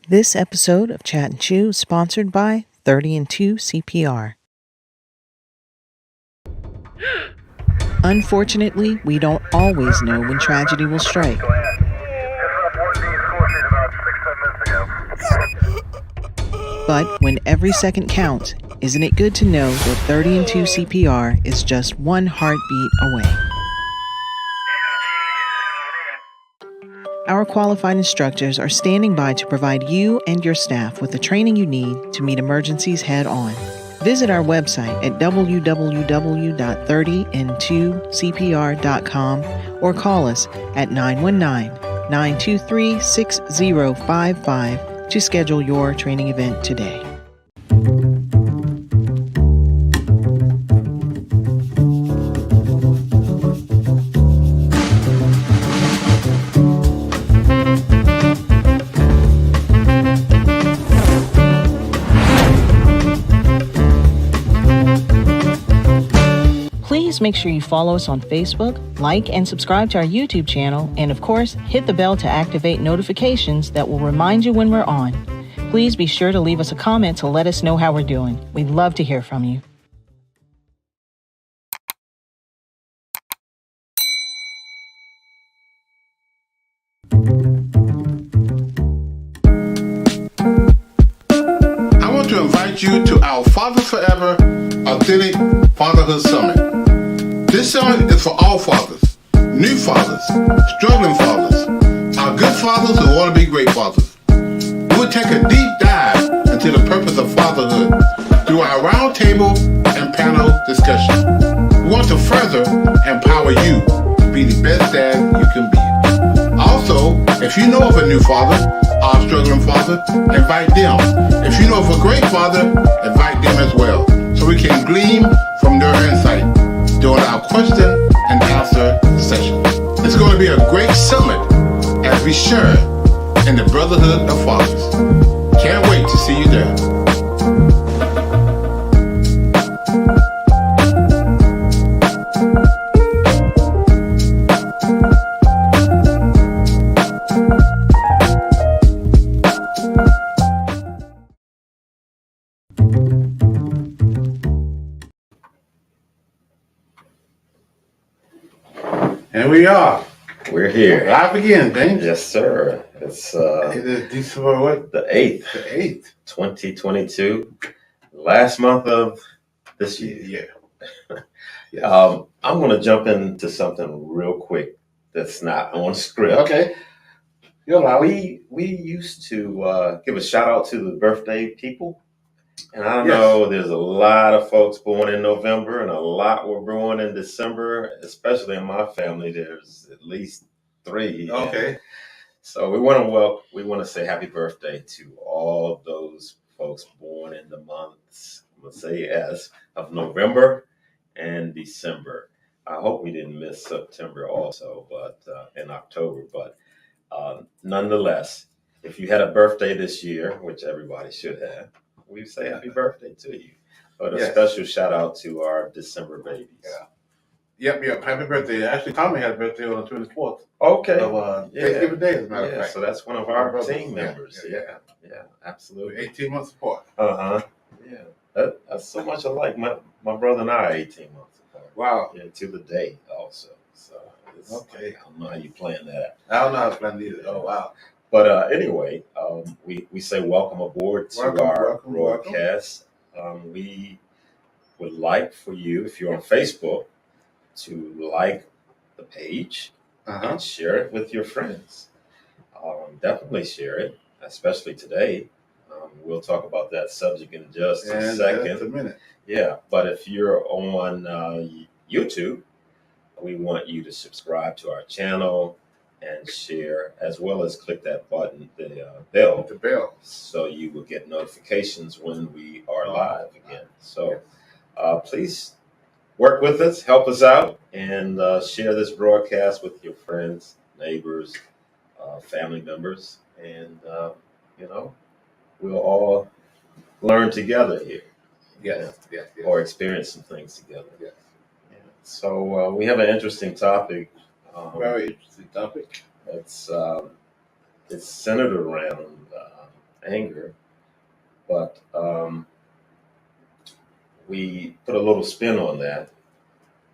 This episode of Chat and Chew is sponsored by 30&2 CPR. Unfortunately, we don't always know when tragedy will strike. But when every second counts, isn't it good to know that 30&2 CPR is just one heartbeat away? Our qualified instructors are standing by to provide you and your staff with the training you need to meet emergencies head on. Visit our website at www.30and2cpr.com or call us at 919-923-6055 to schedule your training event today. Please make sure you follow us on Facebook, like and subscribe to our YouTube channel, and of course, hit the bell to activate notifications that will remind you when we're on. Please be sure to leave us a comment to let us know how we're doing. We'd love to hear from you. I want to invite you to our Fathers Forever Authentic Fatherhood Summit. This summit is for all fathers, new fathers, struggling fathers, our good fathers who want to be great fathers. We will take a deep dive into the purpose of fatherhood through our roundtable and panel discussion. We want to further empower you to be the best dad you can be. Also, if you know of a new father or a struggling father, invite them. If you know of a great father, invite them as well, so we can glean from their insight during our question and answer session. It's going to be a great summit as we share in the brotherhood of fathers. Can't wait to see you there. And we are. We're here. Live again, James. Yes, sir. It's It is December what? the 8th, The 8th. 2022, last month of this year. Yeah. Yes. I'm going to jump into something real quick that's not on script. Okay. You're live. We used to give a shout out to the birthday people. And I Yes. know there's a lot of folks born in November and a lot were born in December, especially in my family. There's at least 3. Okay. So we want to say happy birthday to all those folks born in the months, let's say of November and December. I hope we didn't miss September also, but in October. But nonetheless, if you had a birthday this year, which everybody should have, we say happy birthday to you. But a Yes. special shout out to our December babies. Yeah. Yep. Happy birthday. Actually, Tommy had a birthday on the 24th Okay. of Thanksgiving Day, as a matter of Yeah, fact. so that's one of our brothers. team members. Yeah. Yeah, absolutely. 18 months apart. Yeah, that's so much alike. My brother and I are 18 months apart. Wow. Yeah, to the day also. So it's, Okay. I don't know how you plan that. I don't know how to plan either. Oh, wow. But anyway, we say welcome aboard to our Welcome. broadcast. We would like for you, if you're on Facebook, to like the page and share it with your friends. Definitely share it, especially today. We'll talk about that subject in just a second. Just a minute. Yeah, but if you're on YouTube, we want you to subscribe to our channel and share, as well as click that button, the bell, so you will get notifications when we are live again. So please work with us, help us out, and share this broadcast with your friends, neighbors, family members, and we'll all learn together here. Yes. Or experience some things together. Yes. Yeah. So we have an interesting topic. Very interesting topic. It's centered around anger, but we put a little spin on that,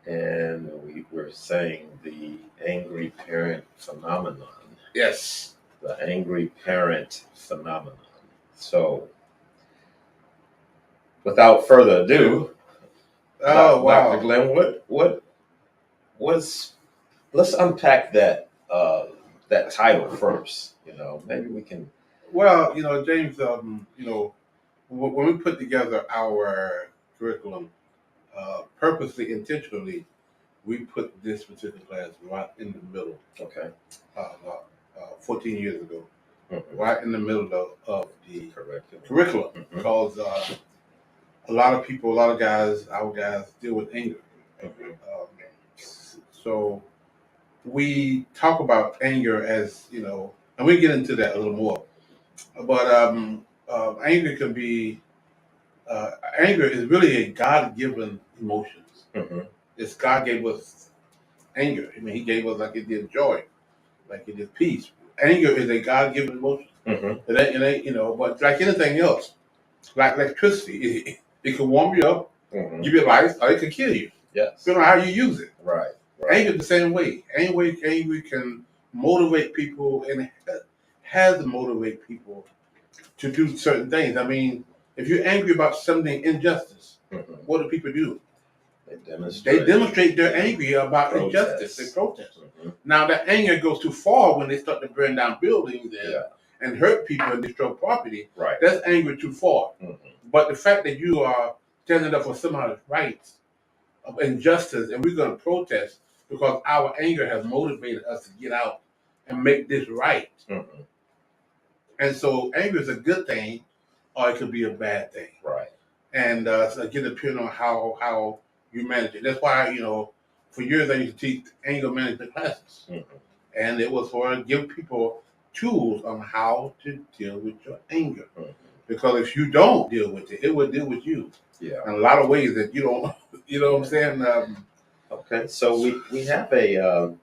and we were saying the angry parent phenomenon. Yes. The angry parent phenomenon. So, without further ado, Dr. Glenn, what was? Let's unpack that that title first. Maybe we can. Well, James, when we put together our curriculum, purposely, intentionally, we put this particular class right in the middle. Okay. 14 years ago, Mm-hmm. right in the middle of the curriculum, mm-hmm. because a lot of people, a lot of guys, our guys deal with anger. Mm-hmm. So we talk about anger as, and we get into that a little more. But anger can be, anger is really a God-given emotion. Mm-hmm. It's God gave us anger. I mean, He gave us like He did joy, like He did peace. Anger is a God-given emotion. Mm-hmm. It ain't, but like anything else, like electricity, it can warm you up, Mm-hmm. give you life, or it can kill you. Yes. Depending on how you use it. Right. Anger the same way. Anger can motivate people and has to motivate people to do certain things. I mean, if you're angry about something injustice, mm-hmm. what do people do? They demonstrate their anger about injustice. They protest. Mm-hmm. Now that anger goes too far when they start to burn down buildings and hurt people and destroy property. Right. That's anger too far. Mm-hmm. But the fact that you are standing up for somebody's rights of injustice, and we're going to protest because our anger has motivated us to get out and make this right. Mm-hmm. And so anger is a good thing, or it could be a bad thing. Right. And so again, depending on how you manage it. That's why, for years I used to teach anger management classes. Mm-hmm. And it was for give people tools on how to deal with your anger. Mm-hmm. Because if you don't deal with it, it will deal with you. Yeah. In a lot of ways that you don't, you know what I'm saying? Okay, so we have a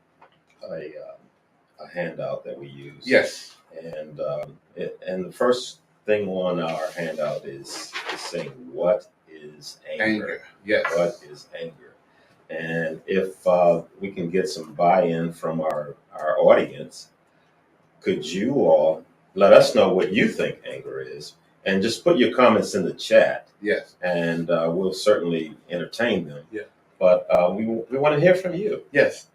handout that we use. Yes. And the first thing on our handout is saying, what is anger? Yes. What is anger? And if we can get some buy-in from our audience, could you all let us know what you think anger is? And just put your comments in the chat. Yes. And we'll certainly entertain them. Yeah. But we want to hear from you. Yes.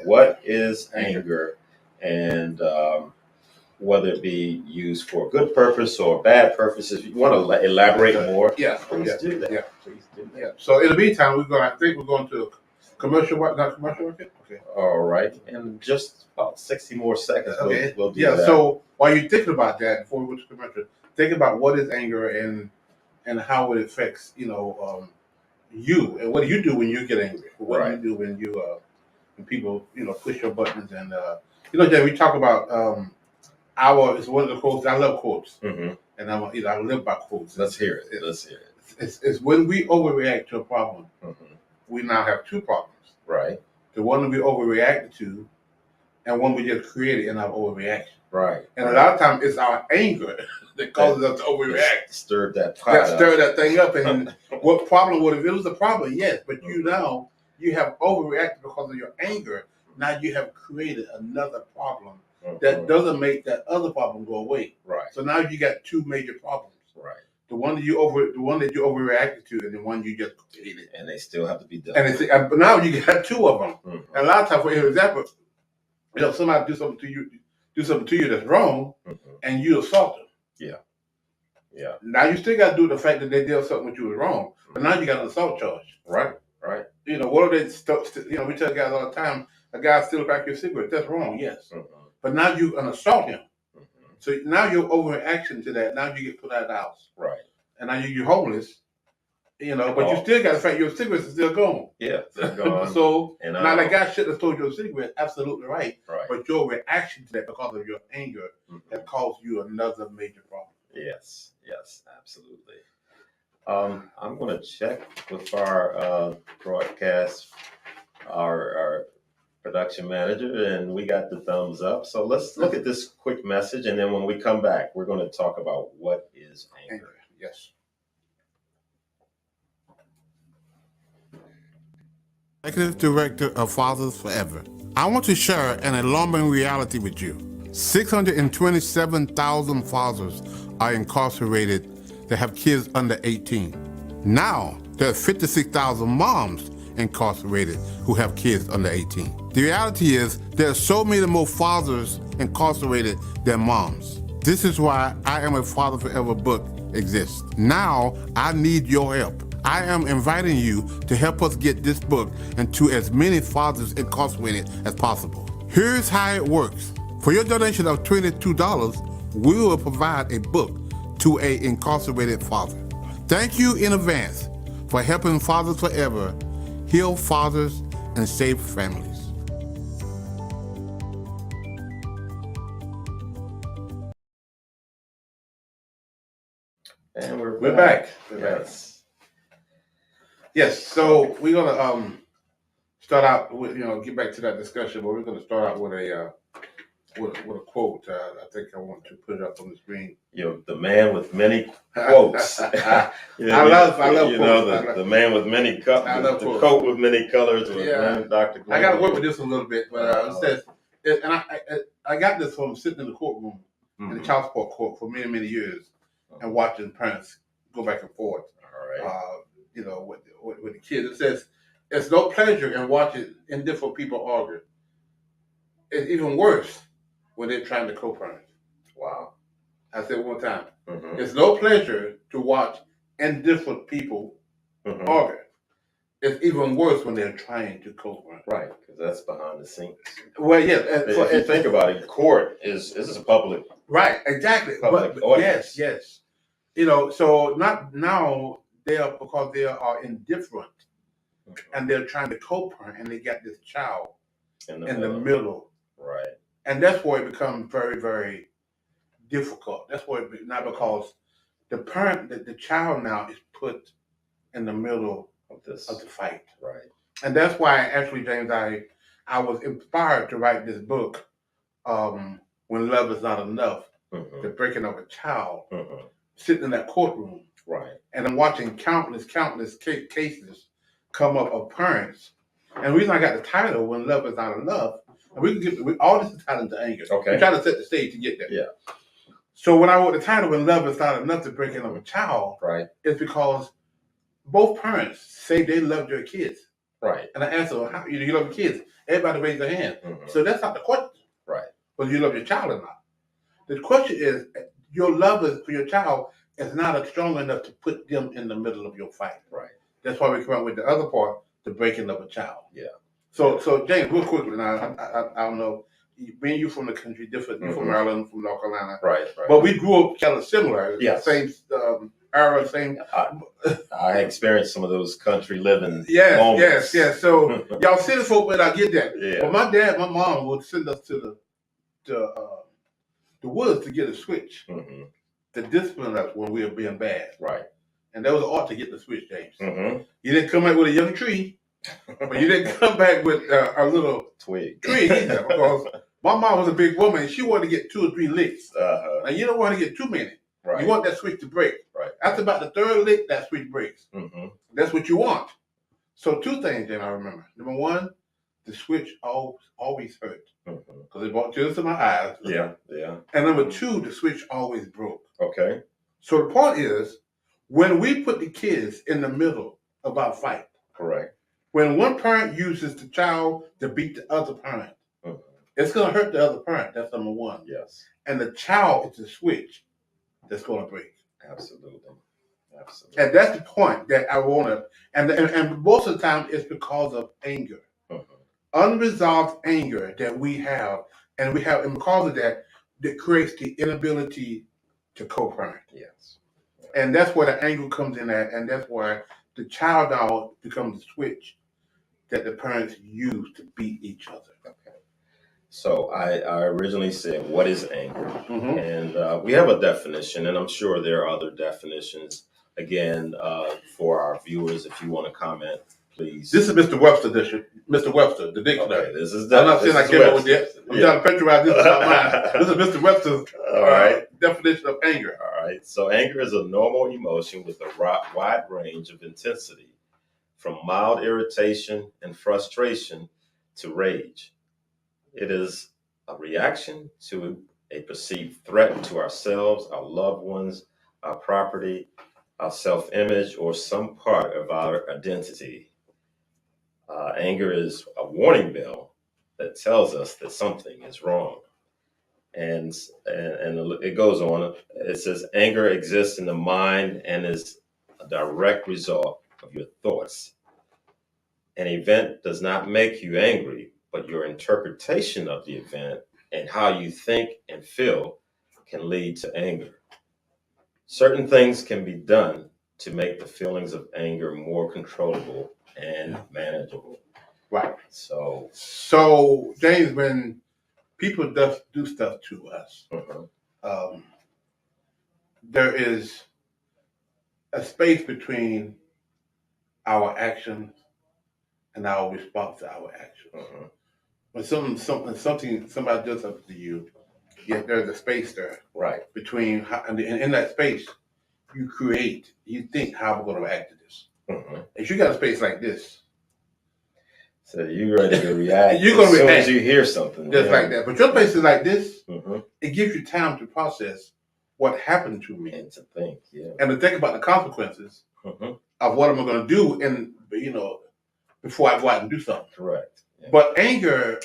What is anger? And whether it be used for a good purpose or a bad purpose. If you want to elaborate more, please do that. Yeah. Please do that. Yeah. So in the meantime, I think we're going to commercial work, not commercial work. Okay. All right. In just about 60 more seconds, we'll do that. So while you're thinking about that, before we go to commercial, think about what is anger and how it affects, you, and what do you do when you get angry? What do you do when you when people, push your buttons and Jay, we talk about it's one of the quotes. I love quotes, mm-hmm. and I live by quotes. Let's hear it. Let's hear it. It's when we overreact to a problem, mm-hmm. we now have two problems. Right. The one that we overreacted to, and one we just created in our overreaction. Right. And a lot of times it's our anger that causes us to overreact. Stirred that thing up. And what problem would have, it was a problem, yes, but mm-hmm. you have overreacted because of your anger. Now you have created another problem mm-hmm. that doesn't make that other problem go away. Right. So now you got two major problems. Right. The one that you overreacted to, and the one you just created. And they still have to be done. But now you got two of them. Mm-hmm. And a lot of times, for example, somebody do something to you that's wrong, mm-hmm. and you assault them. Yeah. Yeah. Now you still got to do the fact that they did something with you was wrong, but now you got an assault charge. Right. Right. What are they? We tell guys all the time, a guy steal a pack of your cigarettes. That's wrong. Yes. Mm-hmm. But now you can assault him. Mm-hmm. So now you're overreaction to that. Now you get put out of the house. Right. And now you're homeless. But you still got the fact your cigarettes are still gone. Yeah. Gone. So now that guy shouldn't have stole your cigarette. Absolutely right. Right. But your reaction to that because of your anger mm-hmm. has caused you another major problem. Yes. Yes. Absolutely. I'm going to check with our broadcast, our production manager, and we got the thumbs up. So let's look at this quick message, and then when we come back, we're going to talk about what is anger. Yes. Executive Director of Fathers Forever. I want to share an alarming reality with you. 627,000 fathers are incarcerated that have kids under 18. Now, there are 56,000 moms incarcerated who have kids under 18. The reality is there are so many more fathers incarcerated than moms. This is why I Am a Father Forever book exists. Now, I need your help. I am inviting you to help us get this book into as many fathers incarcerated as possible. Here's how it works. For your donation of $22, we will provide a book to an incarcerated father. Thank you in advance for helping Fathers Forever heal fathers and save families. And we're back. Yes. Yes, so we're gonna start out with, get back to that discussion, but we're gonna start out with a quote. I think I want to put it up on the screen. The man with many quotes. I love quotes. The man with many colors. The coat with many colors. Dr. I got to work with this a little bit, but it says, and I got this from sitting in the courtroom in the child support court for many, many years, and watching parents go back and forth. All right. With the kids. It says, it's no pleasure in watching indifferent people argue. It's even worse when they're trying to co-parent. Wow. I said it one time. Mm-hmm. It's no pleasure to watch indifferent people argue. It's even worse when they're trying to co-parent. Right, because that's behind the scenes. Well, yeah. If you think about it, court is a public. Right, exactly. Public audience. Yes. So not now because they are indifferent and they're trying to co-parent and they got this child in the middle. Right. And that's where it becomes very, very difficult. That's where not because the parent, the child now is put in the middle of the fight. Right. And that's why actually, James, I was inspired to write this book, When Love Is Not Enough, The Breaking of a Child, sitting in that courtroom. Right. And I'm watching countless cases come up of parents. And the reason I got the title, When Love Is Not Enough, and we can get all this is tied into anger. Okay. We're trying to set the stage to get there. Yeah. So when I wrote the title, When Love Is Not Enough, The Breaking of a Child, right, it's because both parents say they love their kids. Right. And I asked them, how you love your kids? Everybody raise their hand. So that's not the question. Right. Whether you love your child or not. The question is, your love for your child is not strong enough to put them in the middle of your fight. Right. That's why we come up with the other part, the breaking of a child. Yeah. So James, real quickly now, I don't know, being you from the country, different, you from Maryland, from North Carolina. Right. But we grew up kind of similar. Yeah. Same era, same. I experienced some of those country living. Yes. So y'all city folk, but I get that. Yeah. But my dad, my mom would send us to the woods to get a switch. To discipline us when we were being bad. Right. And that was an art to get the switch, James. You didn't come back with a young tree, but you didn't come back with a little twig either, because my mom was a big woman and she wanted to get 2 or 3 licks. Now you don't want to get too many. Right. You want that switch to break. Right. After about the 3rd lick, that switch breaks. That's what you want. So 2 things then I remember. Number 1, the switch always hurt. Because it brought tears to my eyes. Yeah. And number 2, the switch always broke. Okay. So the point is, when we put the kids in the middle of our fight. Correct. When one parent uses the child to beat the other parent, it's going to hurt the other parent. That's number 1. Yes. And the child is the switch that's going to break. Absolutely. And that's the point that I want to, and most of the time it's because of anger. Unresolved anger that we have, and because of that creates the inability to co-parent. Yes. And that's where the anger comes in at, and that's where the child now becomes the switch that the parents use to beat each other. Okay. So I originally said, what is anger? And we have a definition, and I'm sure there are other definitions. Again, for our viewers, if you want to comment, please. This is Mr. Webster edition. Mr. Webster, the dictionary. Okay, this is I'm not saying I came up with Webster. this. I'm trying to patronize this is not mine. This is Mr. Webster's All right. definition of anger. All right. So anger is a normal emotion with a wide range of intensity, from mild irritation and frustration to rage. It is a reaction to a perceived threat to ourselves, our loved ones, our property, our self-image, or some part of our identity. Anger is a warning bell that tells us that something is wrong. And it goes on. It says anger exists in the mind and is a direct result of your thoughts. An event does not make you angry, but your interpretation of the event and how you think and feel can lead to anger. Certain things can be done to make the feelings of anger more controllable and manageable. Right. So James, when people do stuff to us, there is a space between our actions and our response to our actions. When somebody does something to you, yet there's a space there, right, between, and in that space, you think how I'm going to react to this. If you got a space like this, so you're ready to react. You're going to react as soon as you hear something, just like that. But your place is like this. It gives you time to process what happened to me and to think, and to think about the consequences of what am I going to do, and before I go out and do something. Correct. Yeah. But anger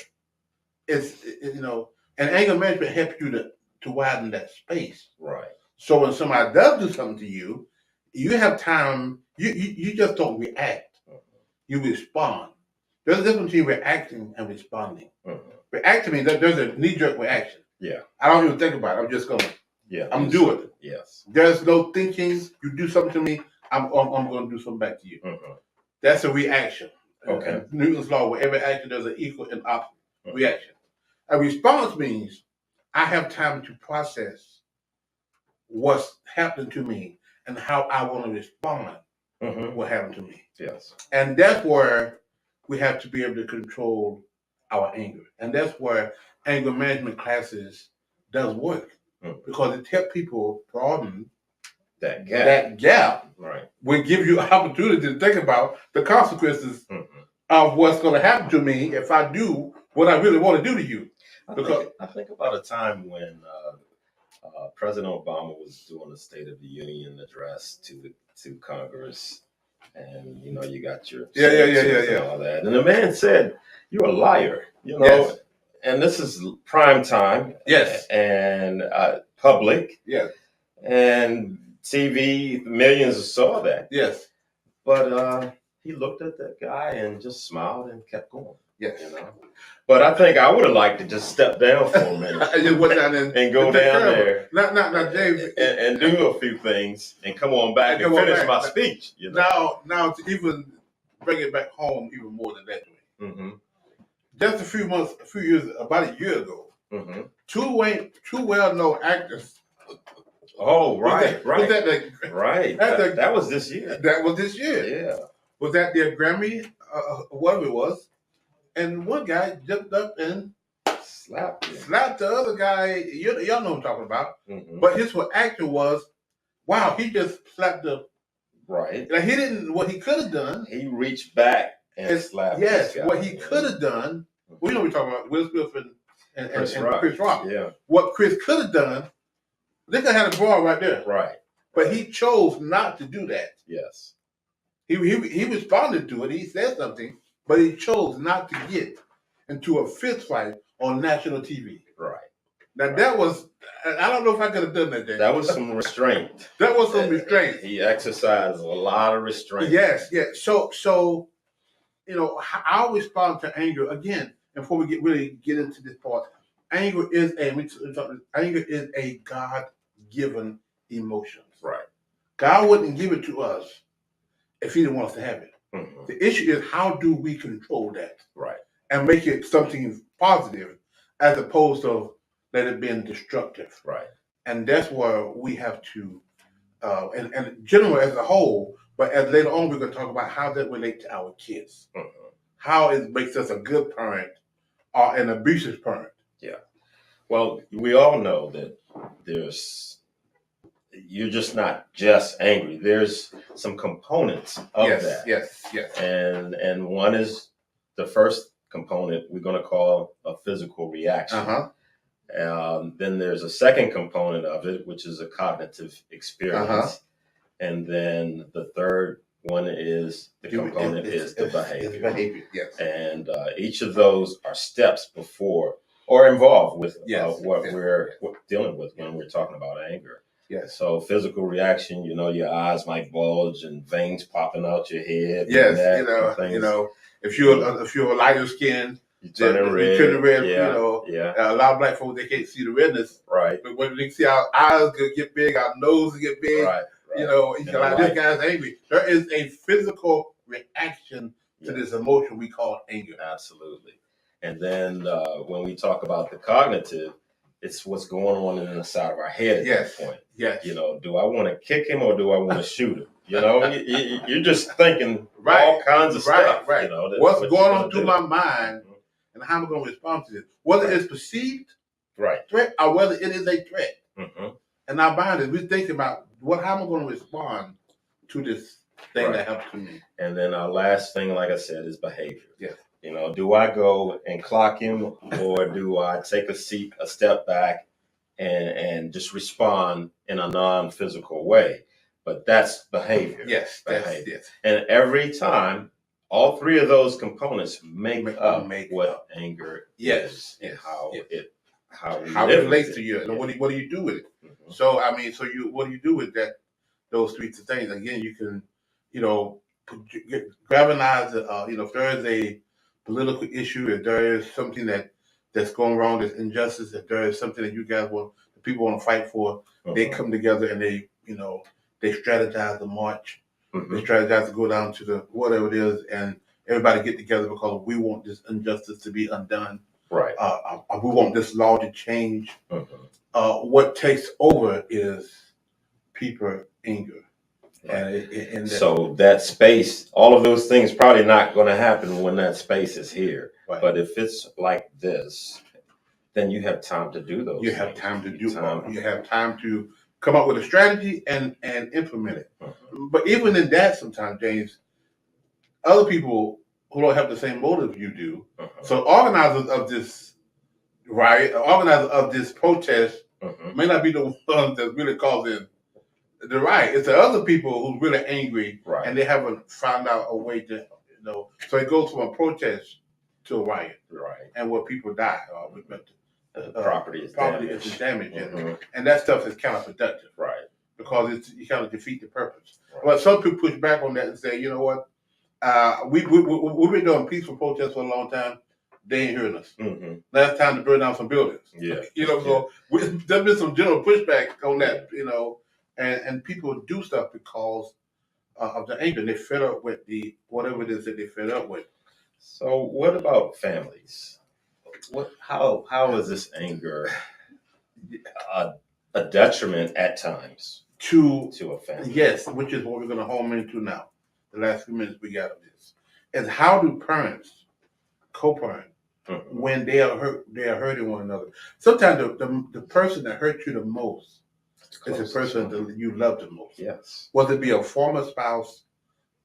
is, and anger management helps you to widen that space. Right. So when somebody does do something to you, you have time. You just don't react. You respond. There's a difference between reacting and responding. Reacting means that there's a knee-jerk reaction. Yeah. I don't even think about it. I'm just gonna. Yeah. I'm doing it. Yes. There's no thinking. You do something to me, I'm going to do something back to you. That's a reaction. Okay. Newton's law, where every action there's an equal and opposite reaction. A response means I have time to process what's happening to me and how I want to respond what happened to me. Yes. And that's where we have to be able to control our anger. And that's where anger management classes does work. Because it helps people broaden that gap. That gap right. will give you an opportunity to think about the consequences of what's going to happen to me if I do what I really want to do to you. I think about a time when President Obama was doing a State of the Union address to Congress, and you got your and all that, and the man said, "You're a liar," Yes. And this is prime time, yes, and public, yes, and TV, millions saw that, yes, but he looked at that guy and just smiled and kept going. Yes. But I think I would have liked to just step down for a minute and go down there, now, James, and do a few things and come on back and finish my speech. Now to even bring it back home even more than that way. Just a few years, about a year ago, two well-known actors. Oh, right. Right. That was this year. That was this year. Yeah. Was that their Grammy, whatever it was, and one guy jumped up and slapped the other guy. Y'all know what I'm talking about. But his reaction was, wow, he just slapped the. Right. Like he didn't, what he could have done. He reached back and slapped this guy. What he could have done, we know we're talking about Will Smith and Chris Rock. Yeah. What Chris could have done, this guy had a brawl right there. Right. But he chose not to do that. Yes. He responded to it. He said something, but he chose not to get into a fist fight on national TV. Right. Now that was, I don't know if I could have done that. That was some restraint. That was some restraint. He exercised a lot of restraint. Yes. So our response to anger, again, before we really get into this part, anger is a God-given emotion. Right. God wouldn't give it to us if he didn't want us to have it. The issue is, how do we control that? Right. And make it something positive as opposed to let it being destructive. Right. And that's where we have to, and generally as a whole, But as later on, we're going to talk about how that relates to our kids. How it makes us a good parent or an abusive parent. Yeah. Well, we all know that you're just not just angry. There's some components of that. Yes. And one is the first component we're going to call a physical reaction. Then there's a second component of it, which is a cognitive experience. And then the third one is the component is the behavior. Yes. And each of those are steps before or involved with what we're dealing with when we're talking about anger. Yes. So physical reaction, your eyes might bulge and veins popping out your head. Yes, if you're lighter skinned, you turn red. A lot of black folks, they can't see the redness. Right. But when they see our eyes get big, our nose get big, right. This guy's angry. There is a physical reaction to this emotion we call anger. Absolutely. And then when we talk about the cognitive, it's what's going on in the side of our head at that point. Yes. Do I want to kick him or do I want to shoot him? You're just thinking all kinds of stuff. Right. What's going on through my mind and how am I going to respond to this? Whether it's perceived threat or whether it is a threat. And our mind is, we think about how am I going to respond to this thing that happens to me? And then our last thing, like I said, is behavior. Yes. Do I go and clock him or do I take a step back and just respond in a non-physical way? But that's behavior. Yes. Behavior. And every time, all three of those components make up what anger is and how it relates to you and what do you do with it? So what do you do with that? Those three things. Again, you can galvanize it. If there is a political issue, if there is something that's going wrong, there's injustice, if there is something that the people want to fight for, they come together and they strategize the march. They strategize to go down to the whatever it is, and everybody get together because we want this injustice to be undone. Right. We want this law to change. What takes over is people anger. And so that space, all of those things probably not going to happen when that space is here. Right. But if it's like this, then you have time to do those. You have time to do. You have time to come up with a strategy and implement it. But even in that, sometimes, James, other people who don't have the same motive you do. So organizers of this riot, organizers of this protest, may not be the ones that's really causing the riot. It's the other people who's really angry, and they haven't found out a way to, So it goes from a protest to a riot, and where people die, property is damaged, and that stuff is counterproductive, because you kind of defeat the purpose. But some people push back on that and say, you know what, we've been doing peaceful protests for a long time. They ain't hearing us. Now it's time to burn down some buildings. So there's been some general pushback on that, and people do stuff because of the anger. They're fed up with whatever it is that they're fed up with. So what about families? How is this anger a detriment at times to a family? Yes, which is what we're going to home into now. The last few minutes we got of this is how do parents co-parent when they are hurting one another. Sometimes the person that hurts you the most is the person that you love the most. Yes. Whether it be a former spouse,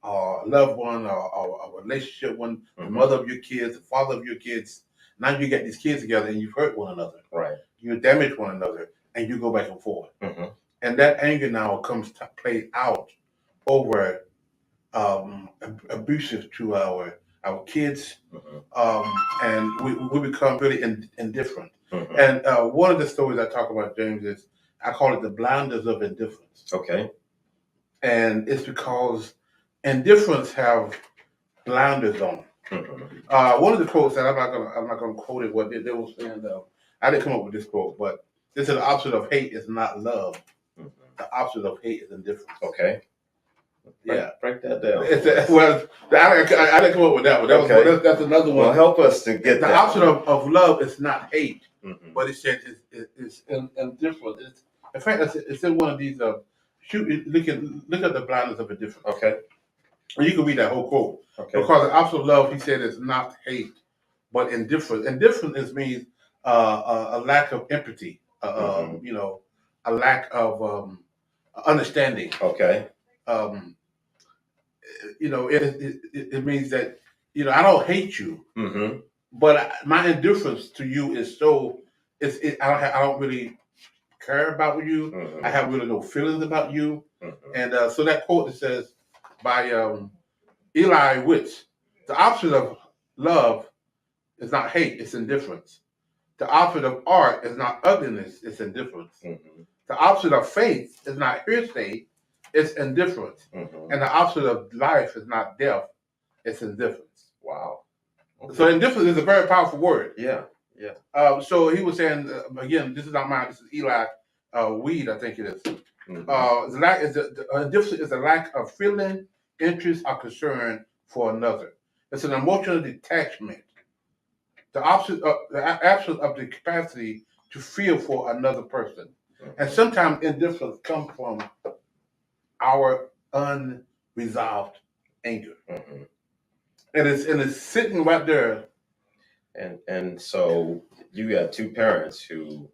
or a loved one, or a relationship one, the mother of your kids, the father of your kids. Now you get these kids together and you've hurt one another. Right. You damage one another and you go back and forth. And that anger now comes to play out over abusive to our kids, and we become really indifferent. And one of the stories I talk about, James, is I call it the blinders of indifference. Okay. And it's because indifference have blinders on. One of the quotes that I'm not gonna quote it. What they were saying. I didn't come up with this quote, but this is the opposite of hate is not love. The opposite of hate is indifference. Okay. Yeah, break that down. I didn't come up with that one. That's another one. Well, help us to get the opposite of love is not hate, but it's indifference. In fact, it's in one of these look at the blindness of indifference. Okay. And you can read that whole quote. Okay. Because the opposite of love, he said, is not hate, but indifference. Indifference means a lack of empathy. You know, a lack of understanding. Okay. You know, it means that, you know, I don't hate you, but my indifference to you is so. I don't really care about you. I have really no feelings about you. And so that quote that says by 𝙗𝙧𝙬𝙧, the opposite of love is not hate, it's indifference. The opposite of art is not ugliness, it's indifference. The opposite of faith is not hearsay, it's indifference. And the opposite of life is not death, it's indifference. Wow. Okay. So indifference is a very powerful word. Yeah. Yeah. So he was saying, again, this is not mine, this is 𝙗𝙧𝙬𝙬, I think it is. Indifference is a lack of feeling, interest, or concern for another. It's an emotional detachment. The absence of the capacity to feel for another person. And sometimes indifference comes from our unresolved anger. And it's sitting right there. And so you got two parents who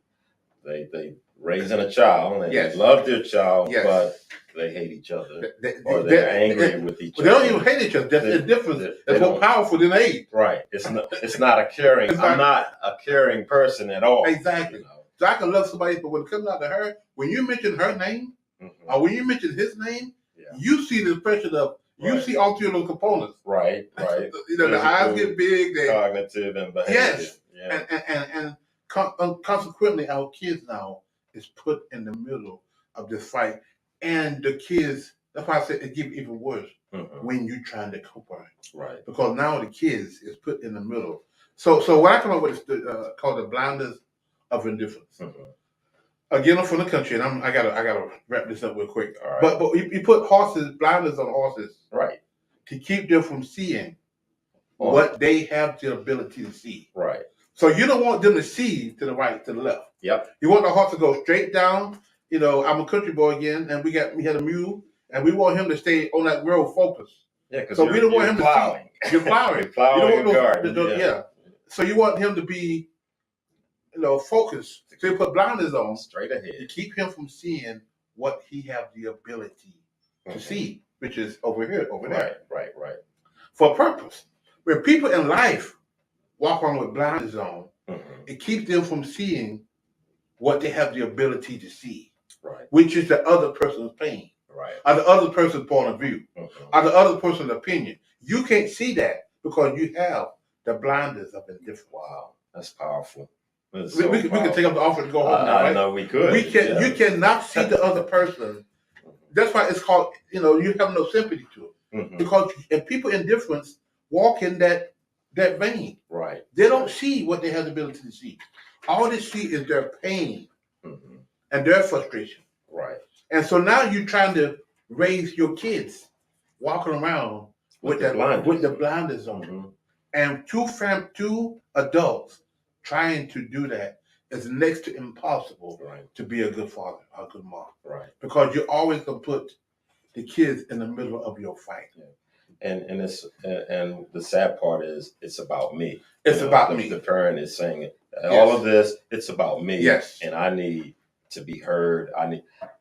they raising a child and they love their child, but they hate each other, or they're angry with each other. They don't even hate each other. That's the difference. That's more powerful than hate. Right. It's not a caring. I'm not a caring person at all. Exactly. You know? So I can love somebody, but when it comes out to her, when you mention her name, or when you mention his name, you see the pressure of. You see all three of those components. Right. You know, the eyes get big. Cognitive and behavior. Yes. Yeah. And consequently, our kids now is put in the middle of this fight. And the kids, that's why I said it gets even worse when you're trying to co-parent. Right. Because now the kids is put in the middle. So what I come up with is called the blindness of indifference. Again, I'm from the country, and I gotta wrap this up real quick. All right. But you put blinders on horses, right, to keep them from seeing what they have the ability to see. Right. So you don't want them to see to the right, to the left. Yep. You want the horse to go straight down. You know, I'm a country boy again, and we had a mule, and we want him to stay on that road focused. Yeah, because we don't want him plowing. To see. You're plowing. You're plowing your garden. Yeah. So you want him to be, you know, focused. So you put blinders on straight ahead to keep him from seeing what he has the ability to see, which is over here, over there. Right. For a purpose. When people in life walk on with blinders on, it keeps them from seeing what they have the ability to see, right? Which is the other person's pain, right? Or the other person's point of view, or the other person's opinion. You can't see that because you have the blinders of indifference. Wow, that's powerful. We can take up the offer and go home now, right? I know we could. You cannot see the other person. That's why it's called, you know, you have no sympathy to it. Because and people indifference walk in that vein. Right. They don't see what they have the ability to see. All they see is their pain and their frustration. Right. And so now you're trying to raise your kids walking around with the blinders on. And two adults trying to do that is next to impossible to be a good father or a good mom. Right. Because you're always going to put the kids in the middle of your fight. Yeah. And it's and the sad part is it's about me. It's about me. The parent is saying it. All of this, it's about me. Yes. And I need to be heard.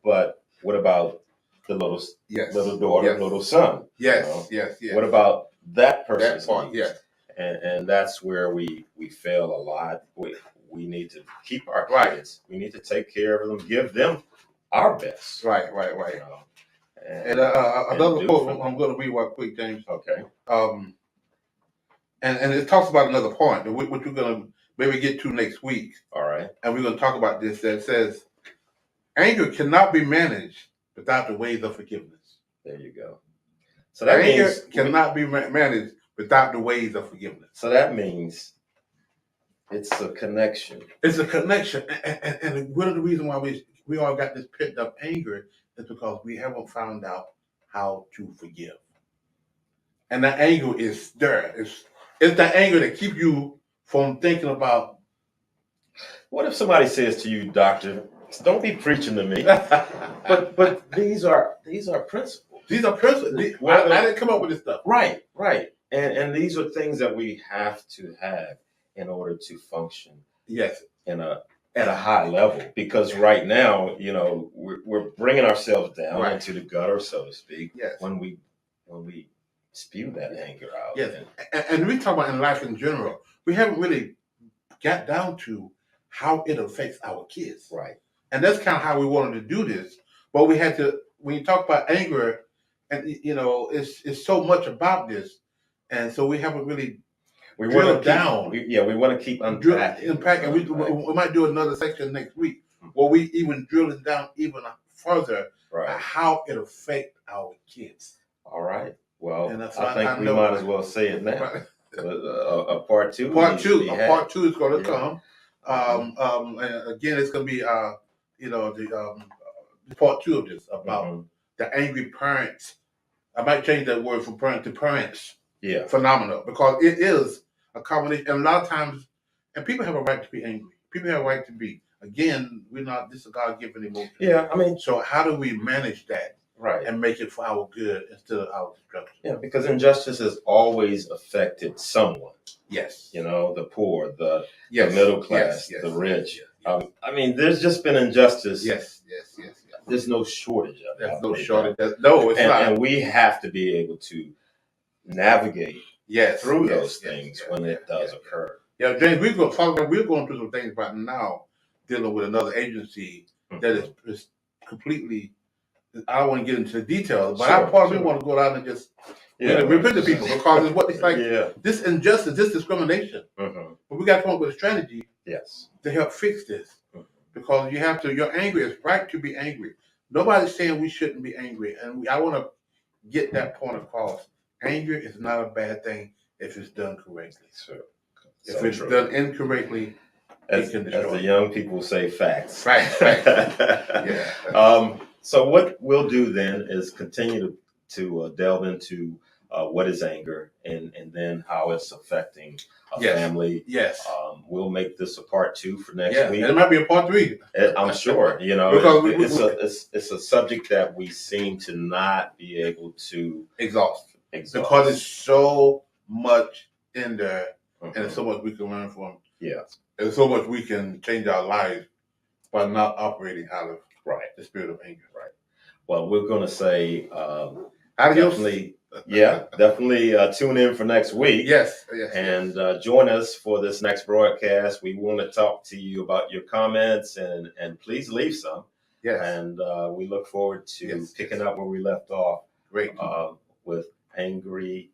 But what about the little daughter, little son? Yes. You know? Yes. What about that person's needs? Yes. And that's where we fail a lot. We need to keep our kids. We need to take care of them, give them our best. Right. You know? And another quote I'm going to read one quick, James. Okay. And it talks about another point, which we're going to maybe get to next week. All right. And we're going to talk about this. That says, anger cannot be managed without the ways of forgiveness. There you go. So that anger cannot be managed without the ways of forgiveness. So that means it's a connection. It's a connection. And one of the reasons why we all got this pent up anger is because we haven't found out how to forgive. And that anger is there. It's that anger that keeps you from thinking about. What if somebody says to you, Doctor, Don't be preaching to me. But these are principles. These are principles. I didn't come up with this stuff. Right. And these are things that we have to have in order to function. Yes. At a high level, because right now, we're bringing ourselves down into the gutter, so to speak. Yes. When we spew that anger out. Yes. And we talk about in life in general, we haven't really got down to how it affects our kids. Right. And that's kind of how we wanted to do this. But we had to, when you talk about anger, and it's so much about this, and so we haven't really drilled down. We want to keep unpacking. And we might do another section next week where we even drill it down even further, how it affects our kids. All right. Well, I think we might as well say it now. Right. A part two. Part two is going to come. And again, it's going to be the part two of this about the angry parents. I might change that word from parent to parents. Yeah. Phenomenal, because it is a combination, and a lot of times, and people have a right to be angry. People have a right to be. Again, this is a God-given emotion. Yeah, so how do we manage that? Right. And make it for our good instead of our destruction. Yeah, because injustice has always affected someone. Yes. The poor, the middle class, the rich. Yes. There's just been injustice. Yes. There's no shortage of it. There's no shortage. No, it's not. And we have to be able to navigate through those things when it does occur. Yeah, James, we're going through some things right now dealing with another agency that is completely, I don't want to get into the details, but I probably want to go out and just repent to people, because it's like this injustice, this discrimination. But we got to come up with a strategy to help fix this. Because you're angry. It's right to be angry. Nobody's saying we shouldn't be angry. And I want to get that point across. Anger is not a bad thing if it's done correctly. If it's done incorrectly, as the young people say, facts. Right. So what we'll do then is continue to delve into what is anger and then how it's affecting a family. Yes. We'll make this a part 2 for next week. And it might be a part 3. I'm sure. Because it's a subject that we seem to not be able to exhaust. Because it's so much in there, and there's so much we can learn from. Yeah. There's so much we can change our lives by not operating out of the spirit of anger. Right. Well, we're going to say definitely tune in for next week. Yes. And join us for this next broadcast. We want to talk to you about your comments, and please leave some. Yes. And we look forward to picking up where we left off. Great. With angry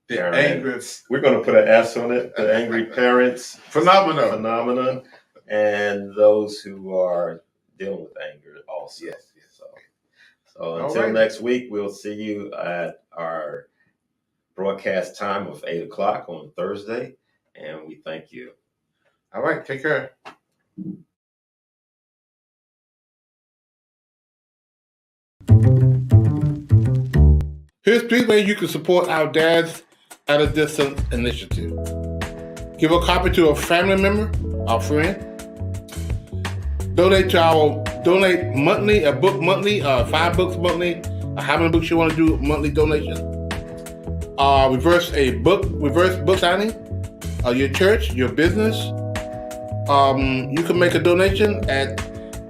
parents. We're going to put an S on it. The angry parents phenomenon, and those who are dealing with anger also. Yes. So until next week, we'll see you at our broadcast time of 8:00 on Thursday, and we thank you. All right, take care. Here's 3 ways you can support our Dads at a Distance initiative. Give a copy to a family member, our friend. Donate monthly, a book monthly, 5 books monthly, how many books you want to do monthly donation. Reverse book signing, your church, your business. You can make a donation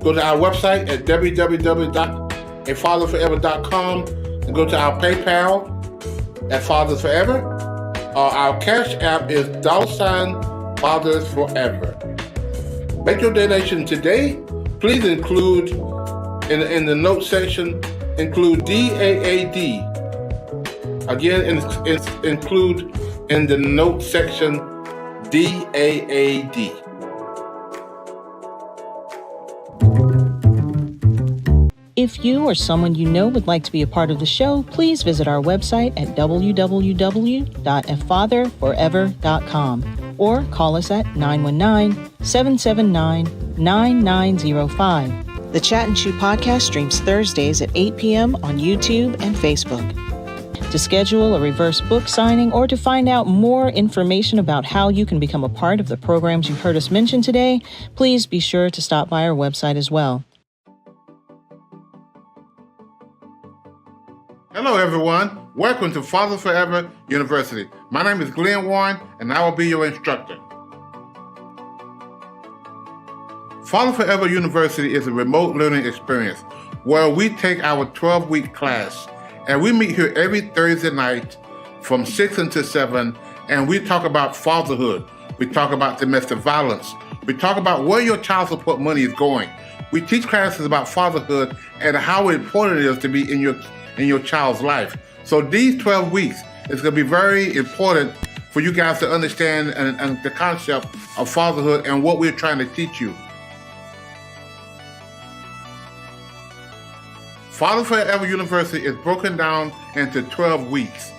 go to our website at www.afatherforever.com and go to our PayPal at Fathers Forever. Our Cash App is $Fathers Forever. Make your donation today. Please include in the note section, include DAAD. Again, include in the note section DAAD. If you or someone you know would like to be a part of the show, please visit our website at www.afatherforever.com or call us at 919-779-9905. The Chat and Chew podcast streams Thursdays at 8 p.m. on YouTube and Facebook. To schedule a reverse book signing or to find out more information about how you can become a part of the programs you've heard us mention today, please be sure to stop by our website as well. Hello, everyone. Welcome to Fathers Forever University. My name is Glenn Warren, and I will be your instructor. Fathers Forever University is a remote learning experience where we take our 12-week class, and we meet here every Thursday night from 6 until 7, and we talk about fatherhood. We talk about domestic violence. We talk about where your child support money is going. We teach classes about fatherhood and how important it is to be in your child's life. So these 12 weeks is going to be very important for you guys to understand and the concept of fatherhood and what we're trying to teach you. Fathers Forever University is broken down into 12 weeks,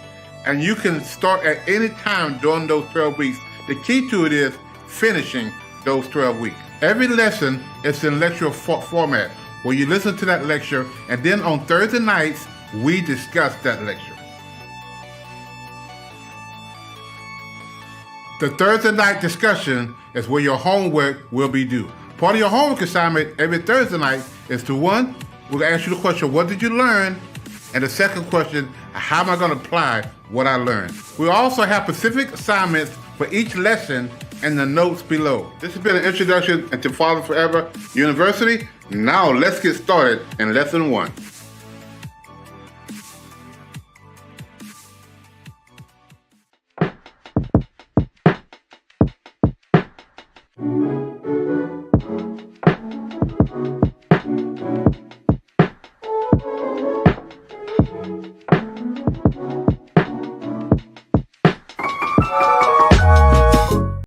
and you can start at any time during those 12 weeks. The key to it is finishing those 12 weeks. Every lesson is in lecture format, where you listen to that lecture, and then on Thursday nights, we discuss that lecture. The Thursday night discussion is where your homework will be due. Part of your homework assignment every Thursday night is to, one, we'll ask you the question, what did you learn? And the second question, how am I going to apply what I learned? We also have specific assignments for each lesson in the notes below. This has been an introduction into Fathers Forever University. Now let's get started in lesson 1.